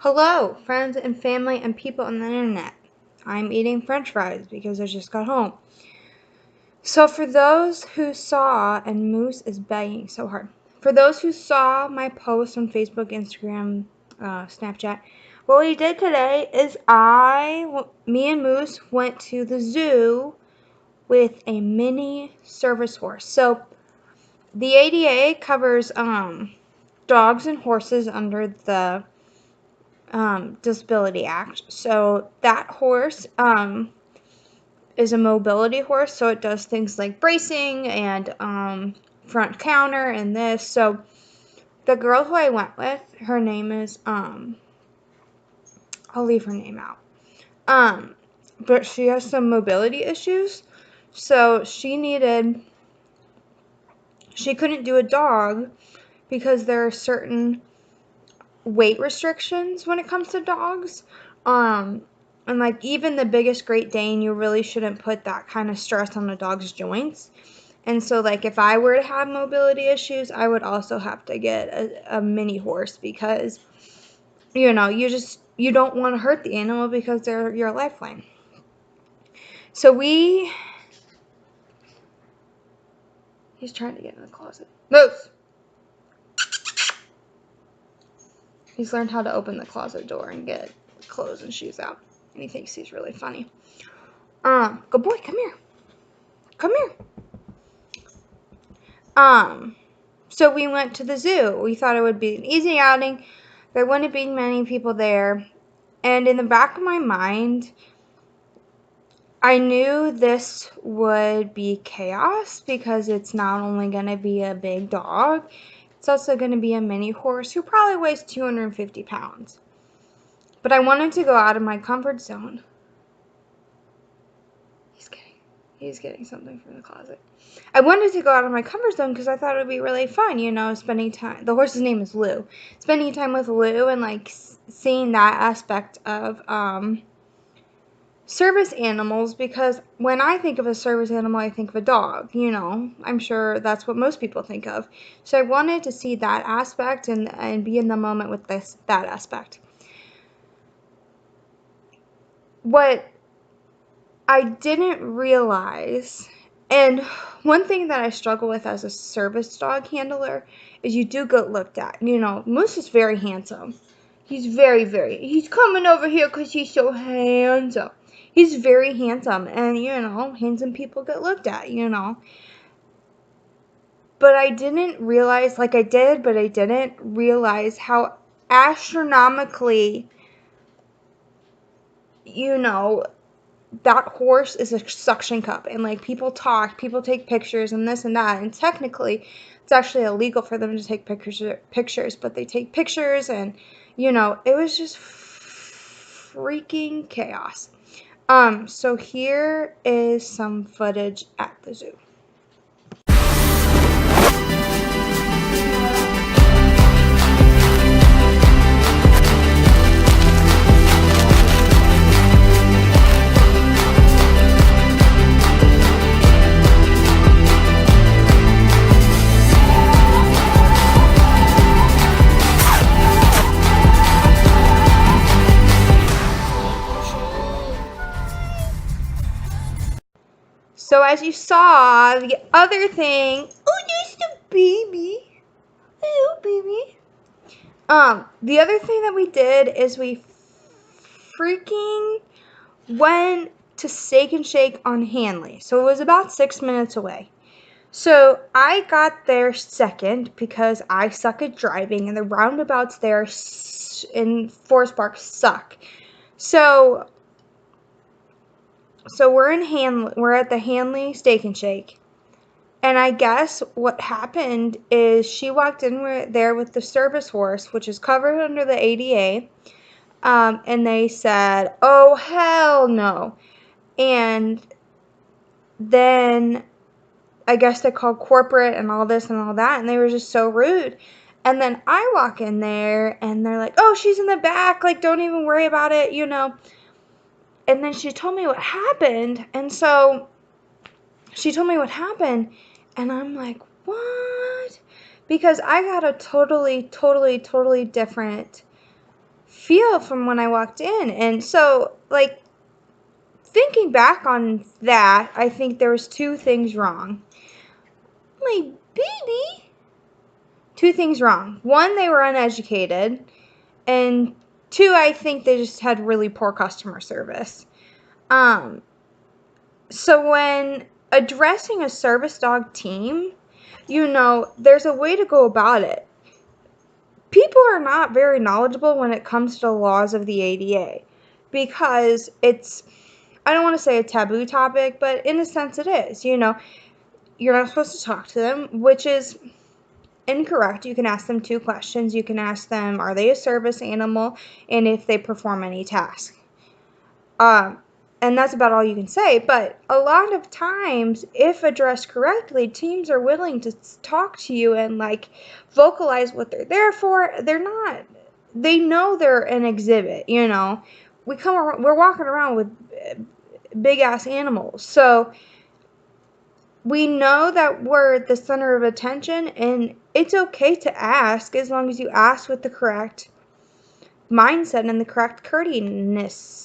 Hello, friends and family and people on the internet. I'm eating french fries because I just got home. So for those who saw, and Moose is begging so hard. For those who saw my post on Facebook, Instagram, Snapchat, what we did today is me and Moose went to the zoo with a mini service horse. So the ADA covers dogs and horses under the Disability Act. So that horse is a mobility horse, so it does things like bracing and front counter and this. So the girl who I went with, her name is I'll leave her name out. But she has some mobility issues, so she couldn't do a dog because there are certain weight restrictions when it comes to dogs. And like even the biggest Great Dane, you really shouldn't put that kind of stress on a dog's joints. And so like if I were to have mobility issues, I would also have to get a mini horse because you don't want to hurt the animal because they're your lifeline. So he's trying to get in the closet. Moose! He's learned how to open the closet door and get clothes and shoes out. And he thinks he's really funny. Good boy, come here. Come here. So we went to the zoo. We thought it would be an easy outing. There wouldn't be many people there. And in the back of my mind, I knew this would be chaos because it's not only going to be a big dog, it's also going to be a mini horse who probably weighs 250 pounds. But I wanted to go out of my comfort zone. He's getting something from the closet. I wanted to go out of my comfort zone because I thought it would be really fun, spending time. The horse's name is Lou. Spending time with Lou and like seeing that aspect of service animals, because when I think of a service animal, I think of a dog. I'm sure that's what most people think of. So I wanted to see that aspect and be in the moment with that aspect. What I didn't realize, and one thing that I struggle with as a service dog handler is you do get looked at. Moose is very handsome. He's he's coming over here because he's so handsome. He's very handsome, and handsome people get looked at, But I didn't realize, like I did, but I didn't realize how astronomically, that horse is a suction cup, and like people take pictures and this and that, and technically it's actually illegal for them to take pictures, but they take pictures, and it was just freaking chaos. So here is some footage at the zoo. So as you saw, the other thing, oh, there's the baby. Hello, baby. The other thing that we did is we freaking went to Steak and Shake on Hanley. So it was about 6 minutes away. So I got there second because I suck at driving, and the roundabouts there in Forest Park suck. So we're at the Hanley Steak and Shake. And I guess what happened is she walked in there with the service horse, which is covered under the ADA. And they said, "Oh, hell no." And then I guess they called corporate and all this and all that, and they were just so rude. And then I walk in there, and they're like, "Oh, she's in the back. Like, don't even worry about it, And then she told me what happened, and so she told me what happened, and I'm like, what? Because I got a totally different feel from when I walked in. And so, like, thinking back on that, I think there was 2 things wrong. My baby. 2 things wrong. 1, they were uneducated, and 2, I think they just had really poor customer service. So when addressing a service dog team, there's a way to go about it. People are not very knowledgeable when it comes to the laws of the ADA because it's, I don't want to say a taboo topic, but in a sense it is. You're not supposed to talk to them, which is incorrect. You can ask them 2 questions. You can ask them, are they a service animal, and if they perform any task. And that's about all you can say. But a lot of times, if addressed correctly, teams are willing to talk to you and vocalize what they're there for. They know they're an exhibit. We're walking around with big ass animals, so we know that we're the center of attention, and it's okay to ask as long as you ask with the correct mindset and the correct courteousness.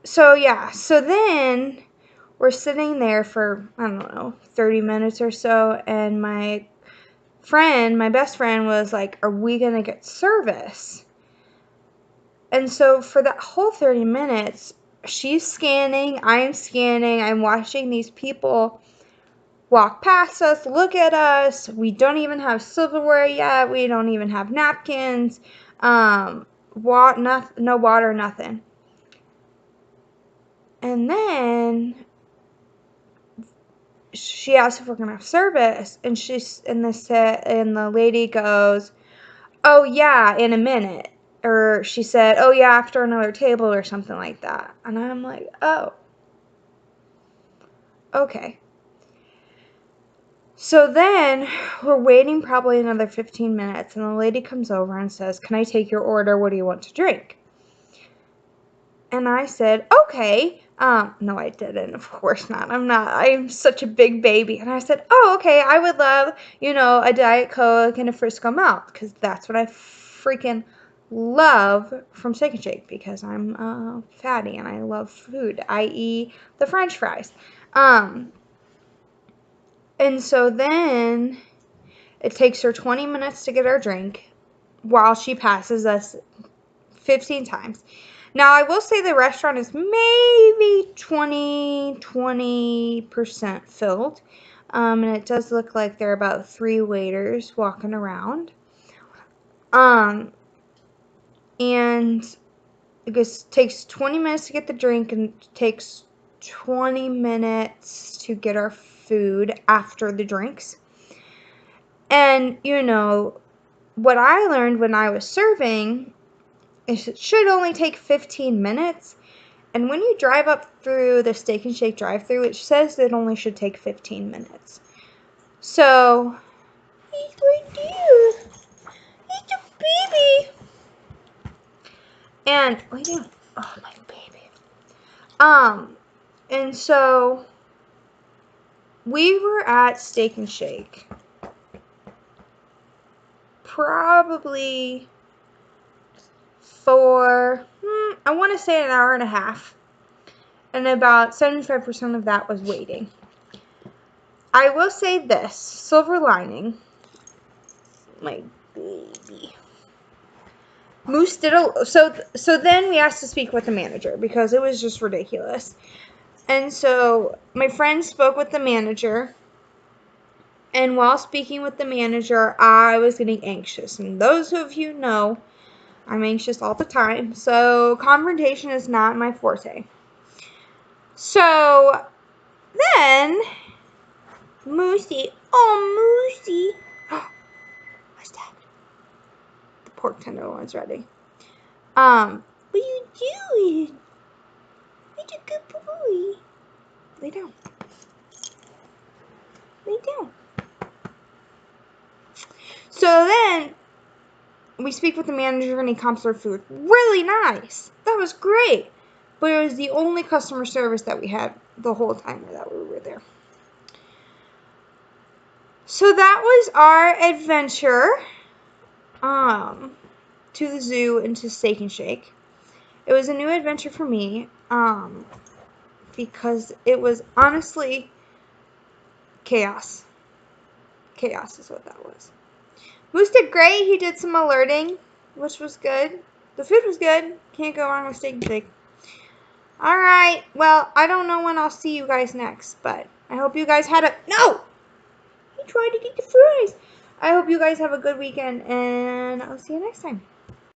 So then we're sitting there for, I don't know, 30 minutes or so, and my best friend was like, are we gonna get service? And so for that whole 30 minutes, she's scanning, I'm watching these people walk past us, look at us. We don't even have silverware yet. We don't even have napkins. No water, nothing. And then she asked if we're gonna have service, and the lady goes, "Oh yeah, in a minute." Or she said, "Oh yeah, after another table," or something like that. And I'm like, "Oh, okay." So then we're waiting probably another 15 minutes, and the lady comes over and says, "Can I take your order? What do you want to drink?" And I said, "Okay." No, I didn't. Of course not. I'm such a big baby. And I said, "Oh, okay. I would love, a Diet Coke and a Frisco Melt, because that's what I freaking love from Steak and Shake, because I'm fatty and I love food, i.e. the French fries." And so then it takes her 20 minutes to get our drink while she passes us 15 times. Now, I will say the restaurant is maybe 20% filled. And it does look like there are about 3 waiters walking around. And it takes 20 minutes to get the drink, and it takes 20 minutes to get our food after the drinks. And, what I learned when I was serving is it should only take 15 minutes. And when you drive up through the Steak and Shake drive-thru, it says it only should take 15 minutes. So, he's right there. He's a baby. And, what are you doing? Oh, my baby. And so, we were at Steak and Shake probably for, I want to say an hour and a half. And about 75% of that was waiting. I will say this, silver lining, my baby. Moose did so then we asked to speak with the manager because it was just ridiculous. And so my friend spoke with the manager, and while speaking with the manager, I was getting anxious. And those of you know, I'm anxious all the time, so confrontation is not my forte. So then Moosey, what's that? The pork tenderloin's ready. What are you doing? You're a good boy. Lay down. Lay down. So then we speak with the manager, and he comps our food. Really nice. That was great. But it was the only customer service that we had the whole time that we were there. So that was our adventure to the zoo and to Steak and Shake. It was a new adventure for me, because it was honestly chaos. Chaos is what that was. Moose did great. He did some alerting, which was good. The food was good. Can't go wrong with Steak and Shake. Alright, well, I don't know when I'll see you guys next, but I hope you guys had a... No! He tried to eat the fries. I hope you guys have a good weekend, and I'll see you next time.